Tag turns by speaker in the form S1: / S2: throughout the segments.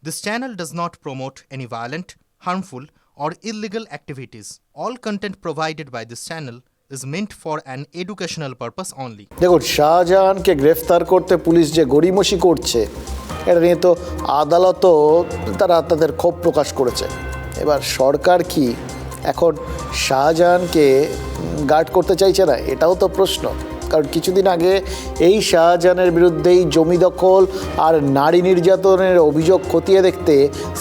S1: This channel does not promote any violent, harmful, or illegal activities. All content provided by this channel is meant for an educational purpose only.
S2: দেখুন, শাহজাহানকে গ্রেফতার করতে police যে গড়িমসি করছে এটা নিয়ে তো আদালতও তারা তাদের ক্ষোভ প্রকাশ করেছে। এবার সরকার কি এখন শাহজাহানকে গার্ড করতে চাইছে না? এটাও তো প্রশ্ন। কারণ কিছুদিন আগে এই শাহজাহানের বিরুদ্ধেই জমি দখল আর নারী নির্যাতনের অভিযোগ খতিয়ে দেখতে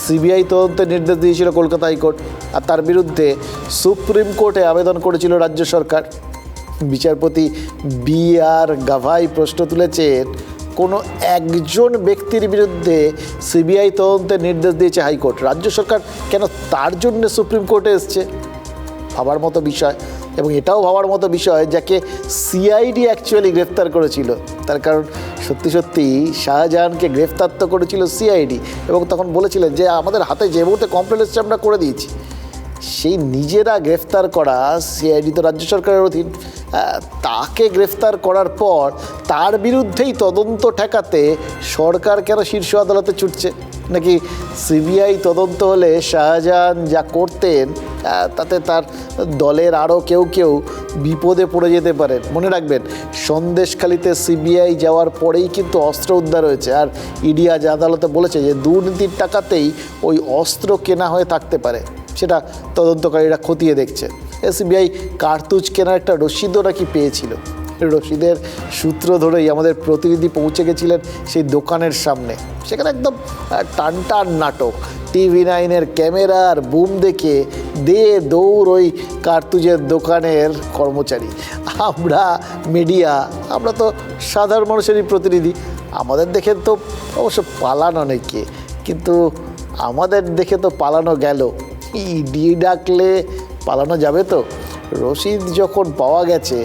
S2: সিবিআই তদন্তের নির্দেশ দিয়েছিল কলকাতা হাইকোর্ট, আর তার বিরুদ্ধে সুপ্রিম কোর্টে আবেদন করেছিল রাজ্য সরকার। বিচারপতি B.R. গাভাই প্রশ্ন তুলেছেন, কোনো একজন ব্যক্তির বিরুদ্ধে সিবিআই তদন্তের নির্দেশ দিয়েছে হাইকোর্ট, রাজ্য সরকার কেন তার জন্য সুপ্রিম কোর্টে এসছে? ভাবার মতো বিষয়। এবং এটাও ভাবার মতো বিষয় যাকে সিআইডি অ্যাকচুয়ালি গ্রেফতার করেছিল। তার কারণ সত্যি সত্যি শাহজাহানকে গ্রেফতার তো করেছিল সিআইডি, এবং তখন বলেছিলেন যে আমাদের হাতে যে মুহূর্তে কমপ্লেন এসছে আমরা করে দিয়েছি। সেই নিজেরা গ্রেফতার করা সিআইডি তো রাজ্য সরকারের অধীন, তাকে গ্রেফতার করার পর তার বিরুদ্ধেই তদন্ত ঠেকাতে সরকার কেন শীর্ষ আদালতে ছুটছে? নাকি সিবিআই তদন্ত হলে শাহজাহান যা করতেন তাতে তার দলের আরও কেউ বিপদে পড়ে যেতে পারেন? মনে রাখবেন, সন্দেশখালিতে সিবিআই যাওয়ার পরেই কিন্তু অস্ত্র উদ্ধার হয়েছে, আর ইডি আজ আদালতে বলেছে যে দুর্নীতির টাকাতেই ওই অস্ত্র কেনা হয়ে থাকতে পারে। সেটা তদন্তকারীরা খতিয়ে দেখছে। সিবিআই কার্তুজ কেনার একটা রসিদও নাকি পেয়েছিল। রশিদের সূত্র ধরেই আমাদের প্রতিনিধি পৌঁছে গেছিলেন সেই দোকানের সামনে। সেখানে একদম টানটান নাটক, TV9-এর ক্যামেরার বুম দেখে দৌড় ওই কার্তুজের দোকানের কর্মচারী। আমরা মিডিয়া, আমরা তো সাধারণ মানুষেরই প্রতিনিধি, আমাদের দেখে তো অবশ্য পালানো অনেকে, কিন্তু আমাদের দেখে তো পালানো গেল, ইডি ডাকলে পালানো যাবে তো? রসিদ যখন পাওয়া গেছে,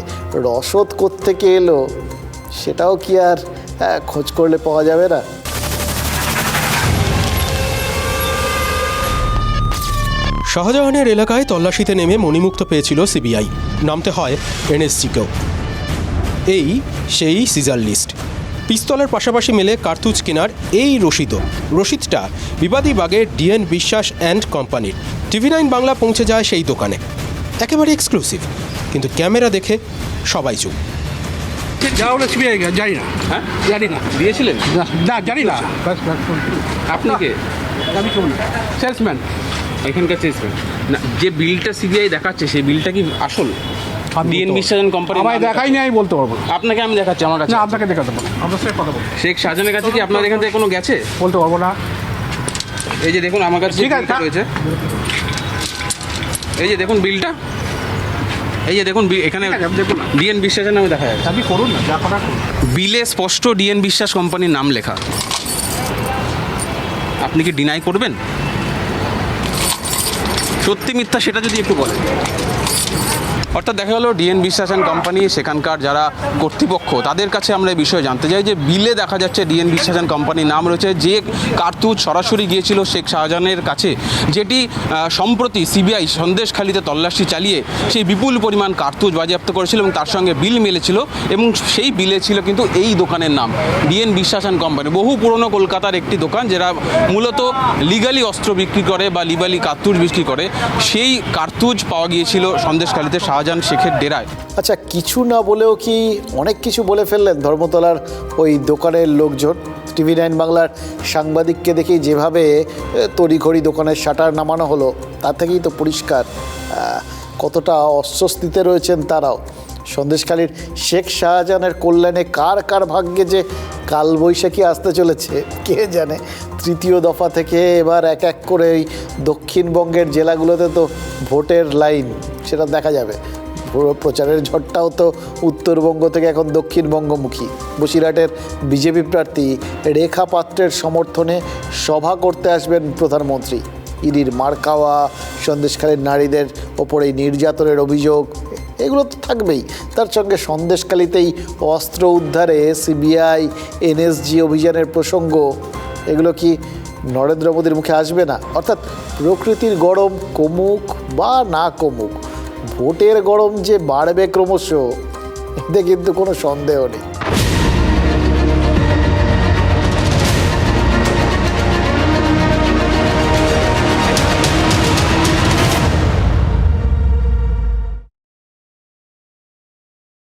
S2: রসদ কোত্থেকে এলো সেটাও কি আর খোঁজ করলে পাওয়া যাবে না?
S3: শাহজাহানের এলাকায় তল্লাশিতে নেমে মণিমুক্ত পেয়েছিল সিবিআই, নামতে হয় NSGকেও। এই সেই সিজার লিস্ট। পিস্তলের পাশাপাশি মেলে কার্তুজ কেনার এই রসিদটা বিবাদী বাগের DN বিশ্বাস অ্যান্ড কোম্পানির। TV9 বাংলা পৌঁছে যায় সেই দোকানে, একেবারে এক্সক্লুসিভ, কিন্তু ক্যামেরা দেখে সবাই চুপ।
S4: জানি না, হ্যাঁ জানি না,
S5: দিয়েছিলেন
S4: না জানি না।
S5: আপনি কে?
S4: আমি কেমন সেলসম্যান,
S5: এখানকার সেলসম্যান না? যে বিলটা সিবিআই দেখাচ্ছে সেই বিলটা কি আসল? DN বিশ্বাস কোম্পানি
S4: আমায় দেখাই নি, আমি বলতে পারবো।
S5: আপনাকে আমি দেখাচ্ছি আমার কাছে।
S4: না, আপনাকে দেখাতে পারবো, আপনার সাথে কথা বলবো।
S5: শেখ শাহজাহানের কাছে কি আপনার এখান থেকে কোনো গেছে?
S4: বলতে পারবো না।
S5: এই যে দেখুন আমার কাছে
S4: ঠিক আছে
S5: রয়েছে, এই যে দেখুন বিলটা, এই যে দেখুন এখানে DN বিশ্বাসের নামে দেখা যাচ্ছে।
S4: আপনি করুন না, যা করার করুন।
S5: বিলে স্পষ্ট DN বিশ্বাস কোম্পানির নাম লেখা। আপনি কি ডিনাই করবেন? সত্যি মিথ্যা সেটা যদি একটু বলেন। অর্থাৎ দেখা গেল DN বিশ্বাস অ্যান্ড কোম্পানি, সেখানকার যারা কর্তৃপক্ষ, তাদের কাছে আমরা এই বিষয়ে জানতে চাই যে বিলে দেখা যাচ্ছে DN বিশ্বাস অ্যান্ড কোম্পানির নাম রয়েছে। যে কার্তুজ সরাসরি গিয়েছিল শেখ শাহজাহানের কাছে, যেটি সম্প্রতি সিবিআই সন্দেশখালিতে তল্লাশি চালিয়ে সেই বিপুল পরিমাণ কার্তুজ বাজেয়াপ্ত করেছিল এবং তার সঙ্গে বিল মিলেছিল, এবং সেই বিলে ছিল কিন্তু এই দোকানের নাম DN বিশ্বাস অ্যান্ড কোম্পানি। বহু পুরনো কলকাতার একটি দোকান, যারা মূলত লিগালি অস্ত্র বিক্রি করে বা লিগালি কার্তুজ বিক্রি করে। সেই কার্তুজ পাওয়া গিয়েছিল সন্দেশখালিতে শাহজাহান শেখের ডেরায়।
S2: আচ্ছা, কিছু না বলেও কি অনেক কিছু বলে ফেললেন ধর্মতলার ওই দোকানের লোকজন? TV9 বাংলার সাংবাদিককে দেখেই যেভাবে তড়িঘড়ি দোকানের শাটার নামানো হলো, তার থেকেই তো পরিষ্কার কতটা অস্বস্তিতে রয়েছেন তারাও। সন্দেশখালির শেখ শাহজাহানের কল্যাণে কার ভাগ্যে যে কালবৈশাখী আসতে চলেছে কে জানে। তৃতীয় দফা থেকে এবার এক এক করে এই দক্ষিণবঙ্গের জেলাগুলোতে তো ভোটের লাইন, সেটা দেখা যাবে। পুরো প্রচারের ঝড়টাও তো উত্তরবঙ্গ থেকে এখন দক্ষিণবঙ্গমুখী। বসিরহাটের বিজেপি প্রার্থী রেখা পাত্রের সমর্থনে সভা করতে আসবেন প্রধানমন্ত্রী। ইডির মার খাওয়া, সন্দেশখালীর নারীদের ওপর এই নির্যাতনের অভিযোগ, এগুলো তো থাকবেই। তার সঙ্গে সন্দেশখালীতেই অস্ত্র উদ্ধারে সিবিআই NSG অভিযানের প্রসঙ্গ, এগুলো কি নরেন্দ্র মোদীর মুখে আসবে না? অর্থাৎ প্রকৃতির গরম কমুক বা না কমুক, ভোটের গরম যে বাড়বে ক্রমশ, এতে কিন্তু কোনো সন্দেহ নেই।